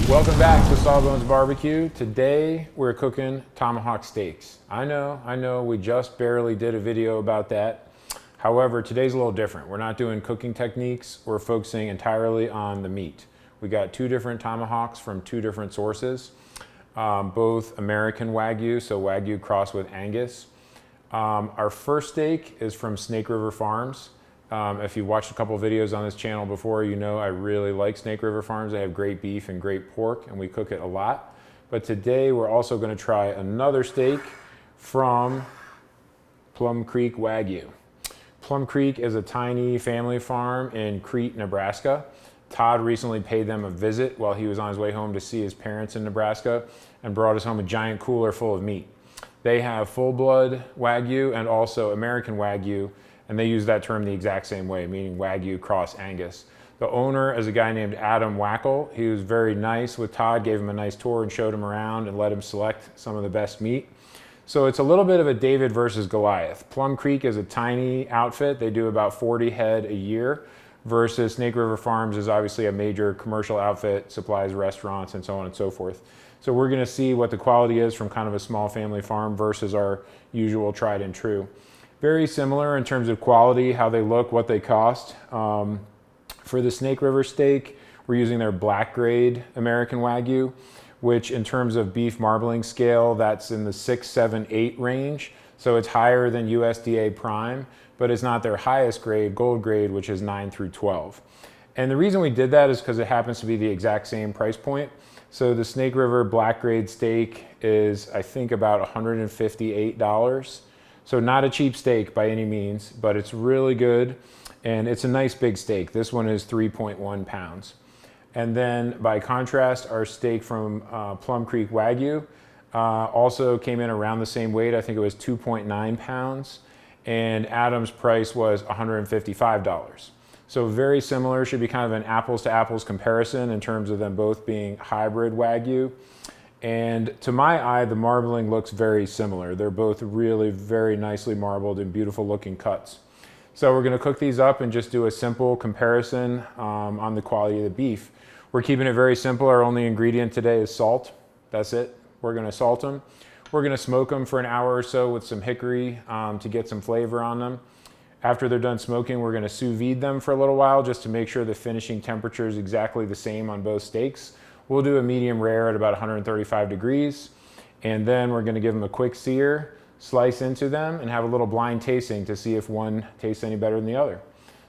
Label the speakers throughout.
Speaker 1: Welcome back to Sawbones Barbecue. Today we're cooking tomahawk steaks. I know, we just barely did a video about that. However, today's a little different. We're not doing cooking techniques, we're focusing entirely on the meat. We got two different tomahawks from two different sources, both American Wagyu, so Wagyu crossed with Angus. Our first steak is from Snake River Farms. If you've watched a couple videos on this channel before, you know I really like Snake River Farms. They have great beef and great pork, and we cook it a lot. But today we're also going to try another steak from Plum Creek Wagyu. Plum Creek is a tiny family farm in Crete, Nebraska. Todd recently paid them a visit while he was on his way home to see his parents in Nebraska and brought us home a giant cooler full of meat. They have full-blood Wagyu and also American Wagyu, and they use that term the exact same way, meaning Wagyu cross Angus. The owner is a guy named Adam Wackel. He was very nice with Todd, gave him a nice tour and showed him around and let him select some of the best meat. So it's a little bit of a David versus Goliath. Plum Creek is a tiny outfit. They do about 40 head a year, versus Snake River Farms is obviously a major commercial outfit, supplies restaurants and so on and so forth. So we're gonna see what the quality is from kind of a small family farm versus our usual tried and true. Very similar in terms of quality, how they look, what they cost. For the Snake River steak, we're using their black grade American Wagyu, which in terms of beef marbling scale, that's in the 6, 7, 8 range. So it's higher than USDA prime, but it's not their highest grade, gold grade, which is 9 through 12. And the reason we did that is because it happens to be the exact same price point. So the Snake River black grade steak is, I think, about $158. So not a cheap steak by any means, but it's really good. And it's a nice big steak. This one is 3.1 pounds. And then by contrast, our steak from Plum Creek Wagyu also came in around the same weight. I think it was 2.9 pounds. And Adam's price was $155. So very similar, should be kind of an apples to apples comparison in terms of them both being hybrid Wagyu. And to my eye, the marbling looks very similar. They're both really very nicely marbled and beautiful looking cuts. So we're gonna cook these up and just do a simple comparison on the quality of the beef. We're keeping it very simple. Our only ingredient today is salt. That's it. We're gonna salt them. We're gonna smoke them for an hour or so with some hickory to get some flavor on them. After they're done smoking, we're gonna sous vide them for a little while just to make sure the finishing temperature is exactly the same on both steaks. We'll do a medium rare at about 135 degrees, and then we're gonna give them a quick sear, slice into them, and have a little blind tasting to see if one tastes any better than the other.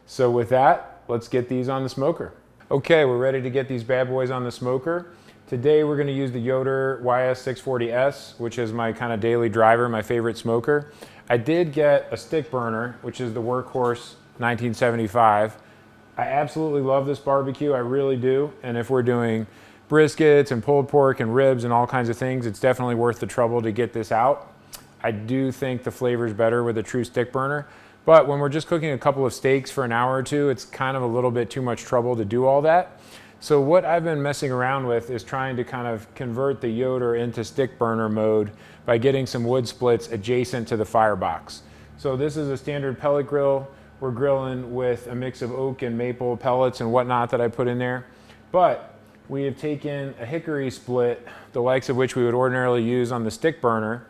Speaker 1: So with that, let's get these on the smoker. Okay, we're ready to get these bad boys on the smoker. Today we're gonna use the Yoder YS640S, which is my kind of daily driver, my favorite smoker. I did get a stick burner, which is the Workhorse 1975. I absolutely love this barbecue, I really do. And if we're doing briskets and pulled pork and ribs and all kinds of things, it's definitely worth the trouble to get this out. I do think the flavor is better with a true stick burner, but when we're just cooking a couple of steaks for an hour or two, it's kind of a little bit too much trouble to do all that. So what I've been messing around with is trying to kind of convert the Yoder into stick burner mode by getting some wood splits adjacent to the firebox. So this is a standard pellet grill. We're grilling with a mix of oak and maple pellets and whatnot that I put in there. But we have taken a hickory split, the likes of which we would ordinarily use on the stick burner,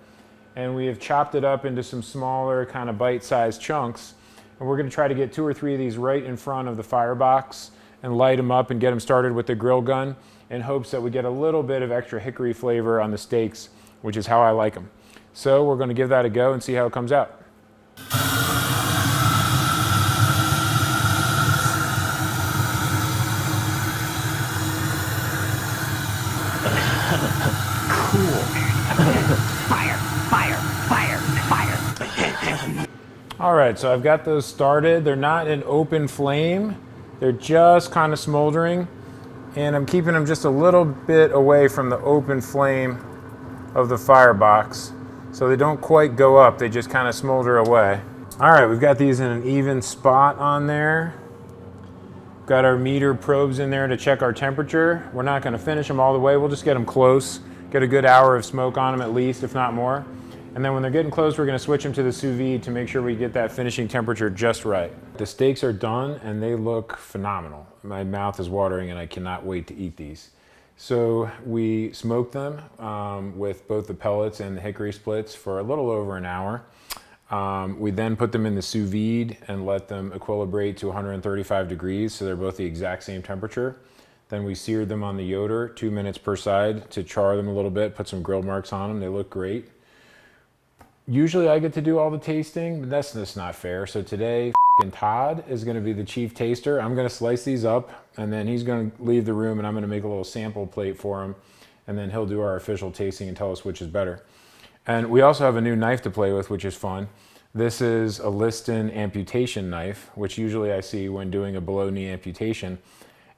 Speaker 1: and we have chopped it up into some smaller kind of bite-sized chunks. And we're gonna try to get 2 or 3 of these right in front of the firebox and light them up and get them started with the grill gun in hopes that we get a little bit of extra hickory flavor on the steaks, which is how I like them. So we're gonna give that a go and see how it comes out. All right, so I've got those started. They're not in open flame. They're just kind of smoldering, and I'm keeping them just a little bit away from the open flame of the firebox so they don't quite go up, they just kind of smolder away. All right, we've got these in an even spot on there. Got our meter probes in there to check our temperature. We're not gonna finish them all the way, we'll just get them close, get a good hour of smoke on them at least, if not more. And then when they're getting close, we're gonna switch them to the sous vide to make sure we get that finishing temperature just right. The steaks are done and they look phenomenal. My mouth is watering and I cannot wait to eat these. So we smoked them with both the pellets and the hickory splits for a little over an hour. We then put them in the sous vide and let them equilibrate to 135 degrees, so they're both the exact same temperature. Then we seared them on the Yoder, 2 minutes per side, to char them a little bit, put some grill marks on them. They look great. Usually I get to do all the tasting, but that's just not fair. So today, Todd is gonna be the chief taster. I'm gonna slice these up, and then he's gonna leave the room, and I'm gonna make a little sample plate for him, and then he'll do our official tasting and tell us which is better. And we also have a new knife to play with, which is fun. This is a Liston amputation knife, which usually I see when doing a below knee amputation.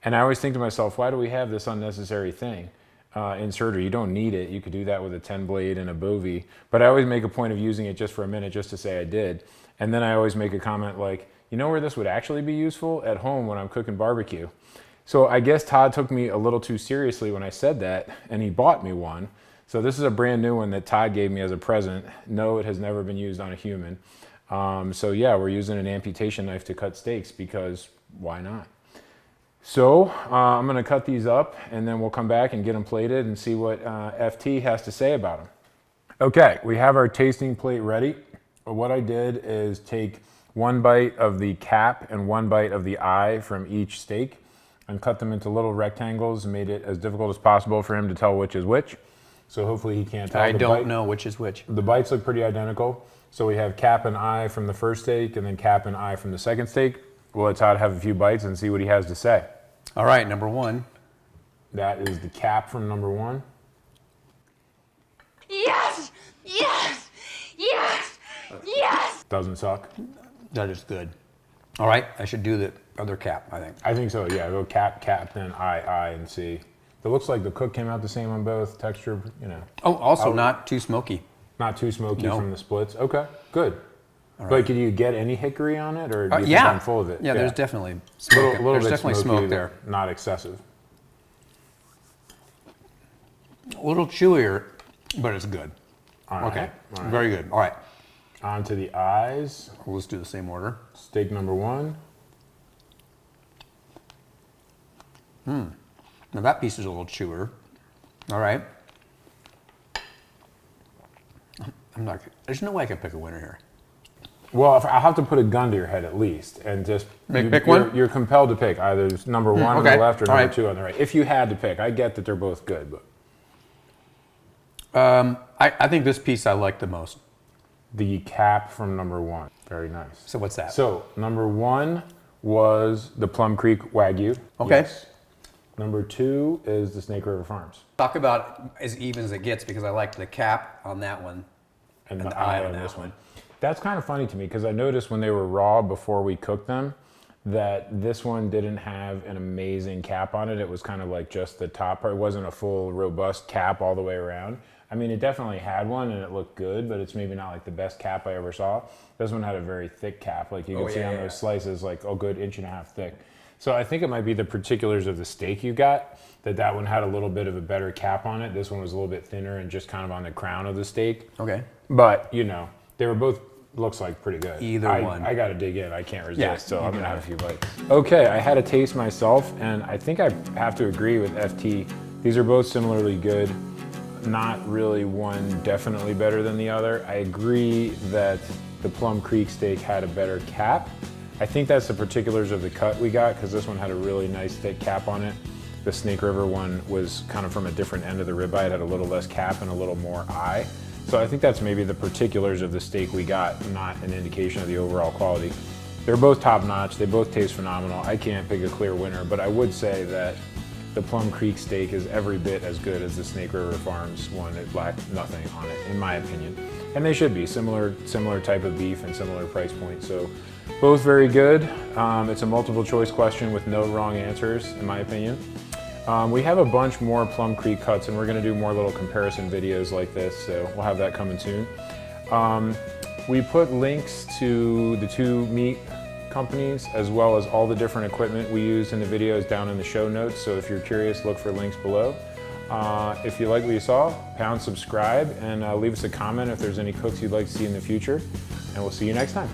Speaker 1: And I always think to myself, why do we have this unnecessary thing in surgery? You don't need it. You could do that with a 10 blade and a bovie. But I always make a point of using it just for a minute, just to say I did. And then I always make a comment like, you know where this would actually be useful? At home when I'm cooking barbecue. So I guess Todd took me a little too seriously when I said that, and he bought me one. So this is a brand new one that Todd gave me as a present. No, it has never been used on a human. So yeah, we're using an amputation knife to cut steaks because why not? So I'm gonna cut these up, and then we'll come back and get them plated and see what FT has to say about them. Okay, we have our tasting plate ready. What I did is take 1 bite of the cap and 1 bite of the eye from each steak and cut them into little rectangles and made it as difficult as possible for him to tell which is which. So hopefully he can't tell.
Speaker 2: I don't know which is which.
Speaker 1: The bites look pretty identical. So we have cap and eye from the first steak and then cap and eye from the second steak. We'll let Todd have a few bites and see what he has to say.
Speaker 2: All right, number one.
Speaker 1: That is the cap from number one.
Speaker 3: Yes! Yes! Yes! Yes!
Speaker 1: Doesn't suck.
Speaker 2: That is good. All right, I should do the other cap, I think.
Speaker 1: I think so, yeah. Go cap, cap, then eye, and see. It looks like the cook came out the same on both. Texture, you know.
Speaker 2: Oh, also not too smoky.
Speaker 1: Not too smoky
Speaker 2: No.
Speaker 1: from the splits. Okay, good.
Speaker 2: All right.
Speaker 1: But could you get any hickory on it, or do you think
Speaker 2: yeah.
Speaker 1: I'm full of it?
Speaker 2: Yeah, there's definitely smoke.
Speaker 1: little
Speaker 2: There's
Speaker 1: bit
Speaker 2: definitely
Speaker 1: smoky,
Speaker 2: smoke there.
Speaker 1: but not excessive.
Speaker 2: A little chewier, but it's good.
Speaker 1: All right,
Speaker 2: Okay,
Speaker 1: all right.
Speaker 2: very good. All right,
Speaker 1: On to the eyes.
Speaker 2: let's do the same order.
Speaker 1: Steak number one.
Speaker 2: Now that piece is a little chewer. All right. There's no way I can pick a winner here.
Speaker 1: Well, I'll have to put a gun to your head at least, and just
Speaker 2: Pick one?
Speaker 1: You're compelled to pick either number one on the
Speaker 2: okay.
Speaker 1: left or
Speaker 2: All
Speaker 1: number
Speaker 2: right.
Speaker 1: two on the right. If you had to pick, I get that they're both good, but
Speaker 2: I think this piece I like the most.
Speaker 1: the cap from number one, very nice.
Speaker 2: So what's that?
Speaker 1: So number one was the Plum Creek Wagyu.
Speaker 2: Okay.
Speaker 1: Yes. Number two is the Snake River Farms.
Speaker 2: Talk about as even as it gets because I like the cap on that one
Speaker 1: And
Speaker 2: and
Speaker 1: the
Speaker 2: the eye
Speaker 1: eye
Speaker 2: on
Speaker 1: on
Speaker 2: that
Speaker 1: this
Speaker 2: one.
Speaker 1: That's kind of funny to me because I noticed when they were raw before we cooked them that this one didn't have an amazing cap on it. It was kind of like just the top part. It wasn't a full robust cap all the way around. I mean, it definitely had one and it looked good, but it's maybe not like the best cap I ever saw. This one had a very thick cap. Like you can see on those slices, like, oh, good 1.5 inches thick. So I think it might be the particulars of the steak you got, that one had a little bit of a better cap on it. This one was a little bit thinner and just kind of on the crown of the steak.
Speaker 2: Okay.
Speaker 1: But, you know, they were both, looks like pretty good.
Speaker 2: Either one.
Speaker 1: I got to dig in. I can't resist,
Speaker 2: Yeah,
Speaker 1: so
Speaker 2: you
Speaker 1: I'm going to
Speaker 2: got
Speaker 1: have a few bites. Okay, I had a taste myself, and I think I have to agree with FT. These are both similarly good. Not really one definitely better than the other. I agree that the Plum Creek steak had a better cap. I think that's the particulars of the cut we got, because this one had a really nice thick cap on it. The Snake River one was kind of from a different end of the ribeye. It had a little less cap and a little more eye. So I think that's maybe the particulars of the steak we got, not an indication of the overall quality. They're both top notch. They both taste phenomenal. I can't pick a clear winner, but I would say that the Plum Creek steak is every bit as good as the Snake River Farms one. It lacked nothing on it, in my opinion. And they should be similar type of beef and similar price point. So both very good. It's a multiple choice question with no wrong answers, in my opinion. We have a bunch more Plum Creek cuts, and we're gonna do more little comparison videos like this, so we'll have that coming soon. We put links to the 2 meat companies, as well as all the different equipment we used in the videos down in the show notes, so if you're curious, look for links below. If you like what you saw, pound subscribe, and leave us a comment if there's any cooks you'd like to see in the future, and we'll see you next time.